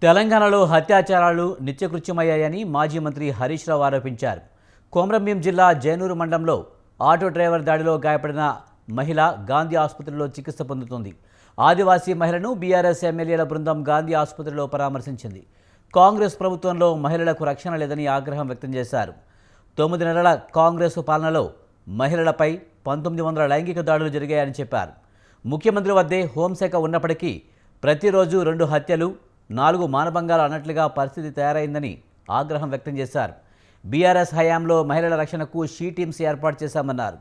తెలంగాణలో హత్యాచారాలు నిత్యకృత్యమయ్యాయని మాజీ మంత్రి హరీష్ రావు ఆరోపించారు. కొమరంభీం జిల్లా జైనూరు మండలంలో ఆటో డ్రైవర్ దాడిలో గాయపడిన మహిళ గాంధీ ఆసుపత్రిలో చికిత్స పొందుతుంది. ఆదివాసీ మహిళను బీఆర్ఎస్ ఎమ్మెల్యేల బృందం గాంధీ ఆసుపత్రిలో పరామర్శించింది. కాంగ్రెస్ ప్రభుత్వంలో మహిళలకు రక్షణ లేదని ఆగ్రహం వ్యక్తం చేశారు. 9 నెలల కాంగ్రెస్ పాలనలో మహిళలపై 1900 లైంగిక దాడులు జరిగాయని చెప్పారు. ముఖ్యమంత్రి వద్దే హోంశాఖ ఉన్నప్పటికీ ప్రతిరోజు 2 హత్యలు 4 మానభంగాలు అన్నట్లుగా పరిస్థితి తయారైందని ఆగ్రహం వ్యక్తం చేశారు. బీఆర్ఎస్ హయాంలో మహిళల రక్షణకు షీ టీమ్స్ ఏర్పాటు చేశామన్నారు.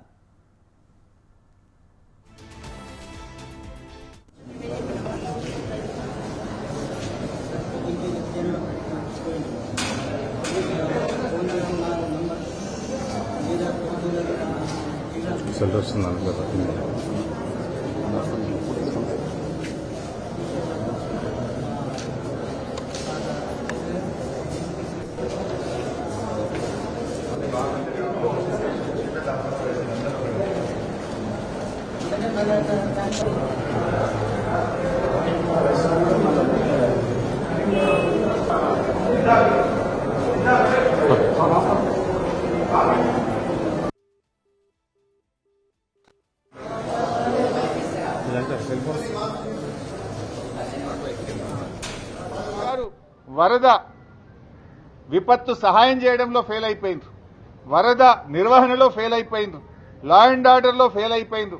వరద విపత్తు సహాయం చేయడంలో ఫెయిల్ అయిపోయింది, వరద నిర్వహణలో ఫెయిల్ అయిపోయింది, లా అండ్ ఆర్డర్లో ఫెయిల్ అయిపోయింది,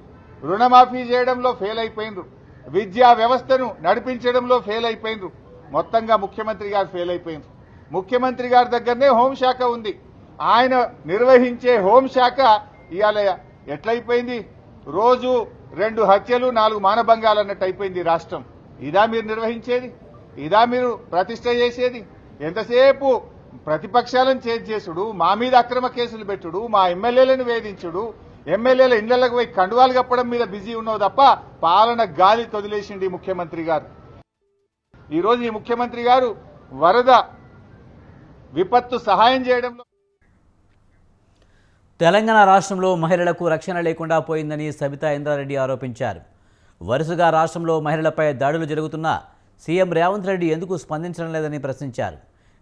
రుణమాఫీ చేయడంలో ఫెయిల్ అయిపోయింది, విద్యా వ్యవస్థను నడిపించడంలో ఫెయిల్ అయిపోయింది. మొత్తంగా ముఖ్యమంత్రి గారు ఫెయిల్ అయిపోయింది. ముఖ్యమంత్రి గారి దగ్గరనే హోంశాఖ ఉంది. ఆయన నిర్వహించే హోంశాఖ ఇవాళ ఎట్లయిపోయింది? రోజు 2 హత్యలు 4 మానభంగాలు అన్నట్టు అయిపోయింది రాష్ట్రం. ఇదా మీరు నిర్వహించేది? ఇదా మీరు ప్రతిష్ట చేసేది? ఎంతసేపు ప్రతిపక్షాలను చేజ్ చేసుడు, మా మీద అక్రమ కేసులు పెట్టుడు, మా ఎమ్మెల్యేలను వేధించుడు, ఎమ్మెల్యేల ఇళ్లకు పోయి కండువాలు కప్పడం మీద బిజీ ఉన్నావు తప్ప పాలన గాలి తొదిలేసింది ముఖ్యమంత్రి గారు. ఈరోజు ఈ ముఖ్యమంత్రి గారు వరద విపత్తు సహాయం చేయడంలో తెలంగాణ రాష్ట్రంలో మహిళలకు రక్షణ లేకుండా పోయిందని సబితా ఇంద్రారెడ్డి ఆరోపించారు. వరుసగా రాష్ట్రంలో మహిళలపై దాడులు జరుగుతున్నా సీఎం రేవంత్ రెడ్డి ఎందుకు స్పందించడం లేదని ప్రశ్నించారు.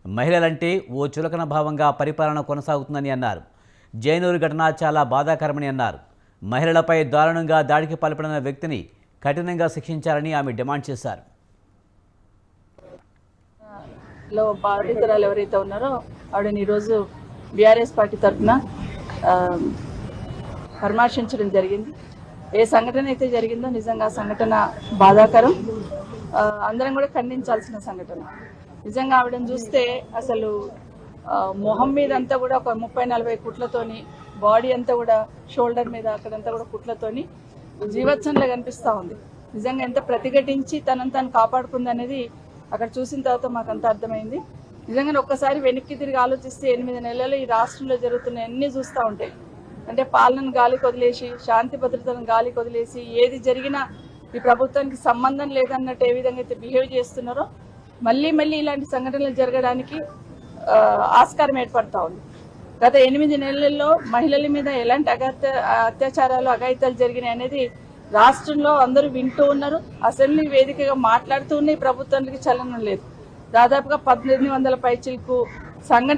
మహిళలంటే ఓ చులకన భావంగా పరిపాలన కొనసాగుతుందని అన్నారు. జైనూరు ఘటన చాలా బాధాకరమని అన్నారు. మహిళలపై దారుణంగా దాడికి పాల్పడిన వ్యక్తిని కఠినంగా శిక్షించాలని ఆమె డిమాండ్ చేశారు. బాధితురాలు ఎవరైతే ఉన్నారో ఆవిడని ఈరోజు బీఆర్ఎస్ పార్టీ తరఫున పరామర్శించడం జరిగింది. ఏ సంఘటన అయితే జరిగిందో నిజంగా సంఘటన బాధాకరం, అందరం కూడా ఖండించాల్సిన సంఘటన. నిజంగా ఆవిడని చూస్తే అసలు మొహం మీద అంతా కూడా ఒక 30-40 కుట్లతోని, బాడీ అంతా కూడా షోల్డర్ మీద అక్కడంతా కూడా కుట్లతోని జీవత్సంలో కనిపిస్తూ ఉంది. నిజంగా ఎంత ప్రతిఘటించి తనను తాను కాపాడుకుంది అనేది అక్కడ చూసిన తర్వాత మాకు అంతా అర్థమైంది. నిజంగా ఒక్కసారి వెనక్కి తిరిగి ఆలోచిస్తే 8 నెలలు ఈ రాష్ట్రంలో జరుగుతున్న అన్ని చూస్తూ ఉంటాయి. అంటే పాలనను గాలికి వదిలేసి, శాంతి భద్రతలను గాలికి వదిలేసి, ఏది జరిగినా ఈ ప్రభుత్వానికి సంబంధం లేదన్నట్టు ఏ విధంగా అయితే బిహేవ్ చేస్తున్నారో మళ్ళీ ఇలాంటి సంఘటనలు జరగడానికి ఆస్కారం ఏర్పడతా ఉంది. గత 8 నెలల్లో మహిళల మీద ఎలాంటి అత్యాచారాలు అఘాయితాలు జరిగినాయి అనేది రాష్ట్రంలో అందరూ వింటూ ఉన్నారు. అసెంబ్లీ వేదికగా మాట్లాడుతూ ఉన్నాయి. ప్రభుత్వానికి చలనం లేదు. దాదాపుగా 1800 పైచిలకు సంఘటన